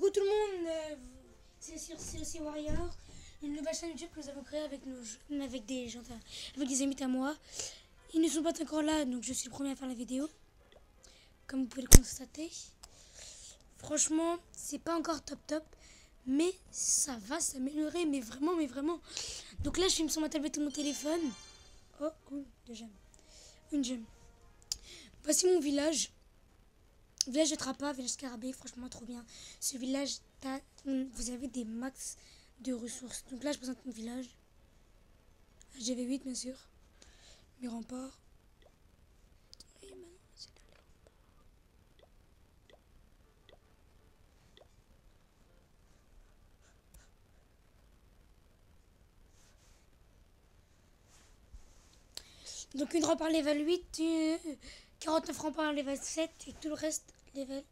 Coucou tout le monde, c'est CLC Warrior, une nouvelle chaîne YouTube que nous avons créée avec des amis à moi. Ils ne sont pas encore là, donc je suis le premier à faire la vidéo, comme vous pouvez le constater. Franchement, c'est pas encore top, mais ça va s'améliorer, mais vraiment. Donc là, je filme sur ma tablette et mon téléphone. Oh, deux gemmes. Une gemme. Voici mon village. Village de Trappa, village Scarabée, franchement trop bien. Ce village, vous avez des max de ressources. Donc là, je présente mon village. GV8, bien sûr. Mes remparts. Et maintenant, c'est là les remparts. Donc une rempart level 8, 49 remparts level 7 et tout le reste level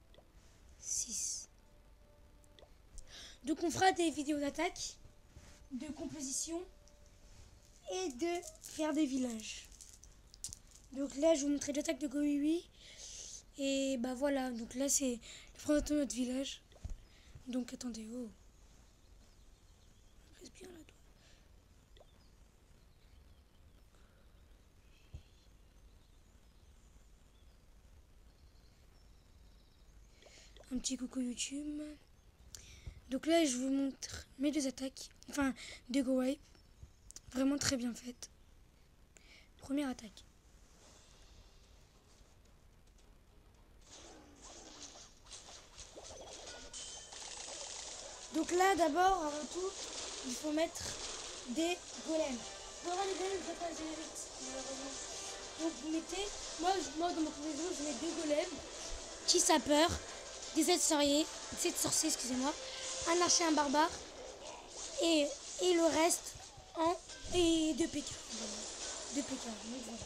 6. Donc on fera des vidéos d'attaque, de composition et de faire des villages. Donc là je vous montrer l'attaque de Goiwi. Et bah voilà, donc là c'est le présentation de notre village. Donc attendez, oh. Reste bien là, toi. Un petit coucou YouTube. Donc là je vous montre mes deux attaques. Enfin, de Goiwi. Vraiment très bien faites. Première attaque. Donc là d'abord, avant tout, il faut mettre des golems. Pour avoir les golems, je vais pas les vite, malheureusement. Donc vous mettez, moi dans ma combinaison, je mets deux golems, 10 sapeurs, 17 sorciers, excusez-moi, un archer, un barbare, et le reste et 2 PK. Voilà. 2 PK. Donc voilà.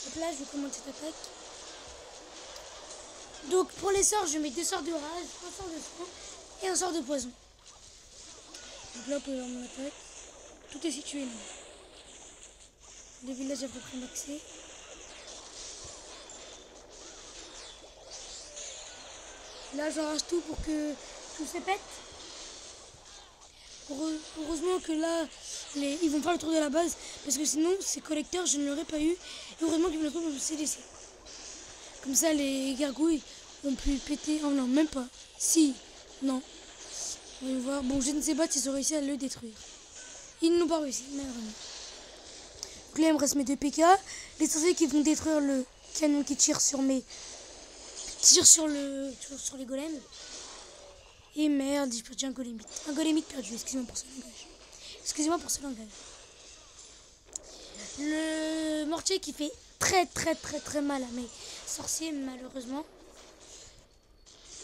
Donc là je vous commande cette attaque. Donc pour les sorts, je mets 2 sorts de rage, un sort de sang et un sort de poison. Donc là, vous pouvez voir mon attaque. Tout est situé là. Le village est à peu près maxé. Là, j'arrache tout pour que tout se pète. Heureusement que là, ils vont faire le tour de la base. Parce que sinon, ces collecteurs, je ne l'aurais pas eu. Et heureusement qu'ils me l'ont laissé. Comme ça, les gargouilles ont pu péter. Oh non, même pas. Si, non. On va voir. Bon, je ne sais pas s'ils ont réussi à le détruire. Ils n'ont pas réussi, mais vraiment. Donc là, il me reste mes 2 PK. Les sorciers qui vont détruire le canon qui tire sur les golems. Et merde, j'ai perdu un golemite. Un golemite perdu, excusez-moi pour ce langage. Le mortier qui fait très mal à mes sorciers, malheureusement.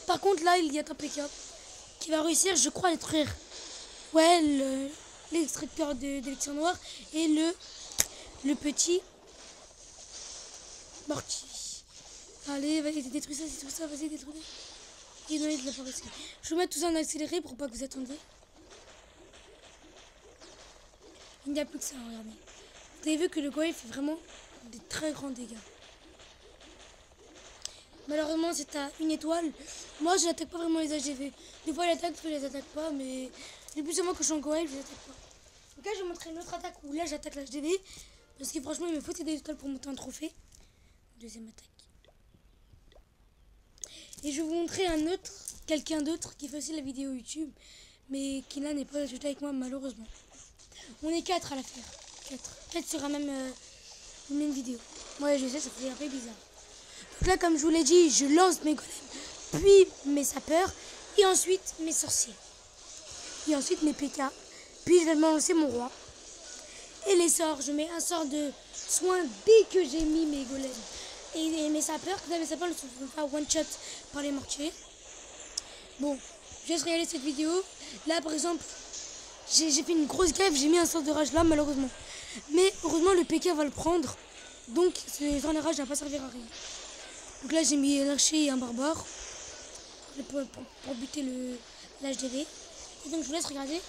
Par contre, là, il y a un PK qui va réussir, je crois, à détruire l'extracteur d'élixir noir et le petit mortier. Allez, vas-y, détruis ça, vas-y, détruis ça. Et non, il l'a pas réussi. Je vais mettre tout ça en accéléré pour pas que vous attendiez. Il n'y a plus que ça, regardez. Vous avez vu que le Goï fait vraiment des très grands dégâts. Malheureusement, c'est à une étoile. Moi, je n'attaque pas vraiment les AGV. Des fois, je les attaque pas, mais le plus souvent que je suis en Goël, je les attaque pas. Donc là, je vais vous montrer une autre attaque où là, j'attaque l'HDV. Parce que franchement, il me faut des étoiles pour monter un trophée. Deuxième attaque. Et je vais vous montrer quelqu'un d'autre qui fait aussi la vidéo YouTube. Mais qui là n'est pas ajouté avec moi, malheureusement. On est 4 à la faire. 4. Peut-être sur la même vidéo. Ouais, je sais, ça fait un peu bizarre. Donc là, comme je vous l'ai dit, je lance mes golems, puis mes sapeurs, et ensuite mes sorciers. Et ensuite mes PK. Puis je vais lancer mon roi. Et les sorts, je mets un sort de soin dès que j'ai mis mes golems. Et mes sapeurs, que là, mes sapeurs ne se font pas one shot par les mortiers. Bon, je laisse regarder cette vidéo. Là, par exemple, j'ai fait une grosse grève, j'ai mis un sort de rage là, malheureusement. Mais heureusement, le PK va le prendre. Donc, ce sort de rage ne va pas servir à rien. Donc là, j'ai mis un archer et un barbare pour buter l'HDV. Et donc, je vous laisse regarder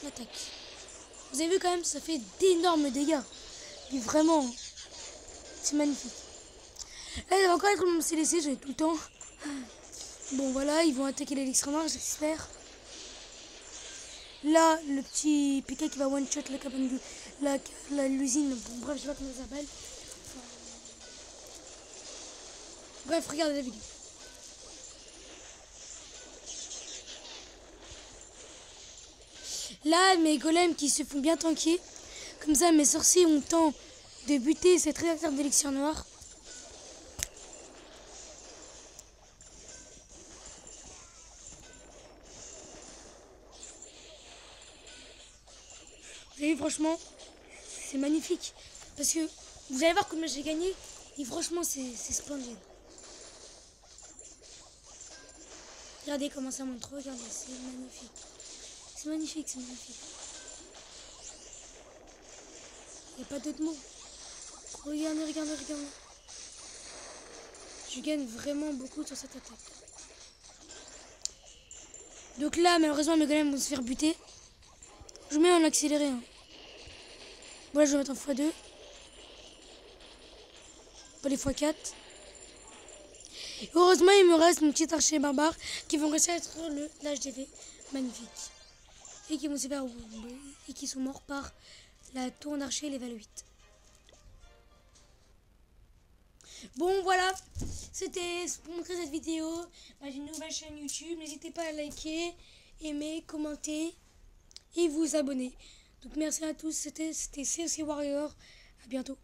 l'attaque. Vous avez vu quand même, ça fait d'énormes dégâts. Mais vraiment, c'est magnifique. Là, il va encore être mon CLC, j'en ai tout le temps. Bon, voilà, ils vont attaquer l'élixir noir, j'espère. Là, le petit PK qui va one-shot la cabane de l'usine. Bon, bref, je sais pas comment ça s'appelle. Bref, regardez la vidéo. Là, mes golems qui se font bien tanker. Comme ça, mes sorciers ont le temps de buter cette réacteur d'élixir noir. Vous avez vu, franchement, c'est magnifique. Parce que vous allez voir combien j'ai gagné. Et franchement, c'est splendide. Regardez comment ça monte. Regardez, c'est magnifique. C'est magnifique, c'est magnifique. Il n'y a pas d'autre mot. Regardez, regardez, regardez. Je gagne vraiment beaucoup sur cette attaque. Donc là, malheureusement, mes golems vont se faire buter. Je mets en accéléré. Hein. Voilà, je vais mettre en x2. Pas les x4. Et heureusement, il me reste mon petit archer barbare qui vont rester être l'HDV. Magnifique. Et qui vont se faire et qui sont morts par la tour d'archer level 8. Bon voilà, c'était pour montrer cette vidéo. J'ai une nouvelle chaîne YouTube. N'hésitez pas à liker, aimer, commenter et vous abonner. Donc merci à tous. C'était COC Warrior. À bientôt.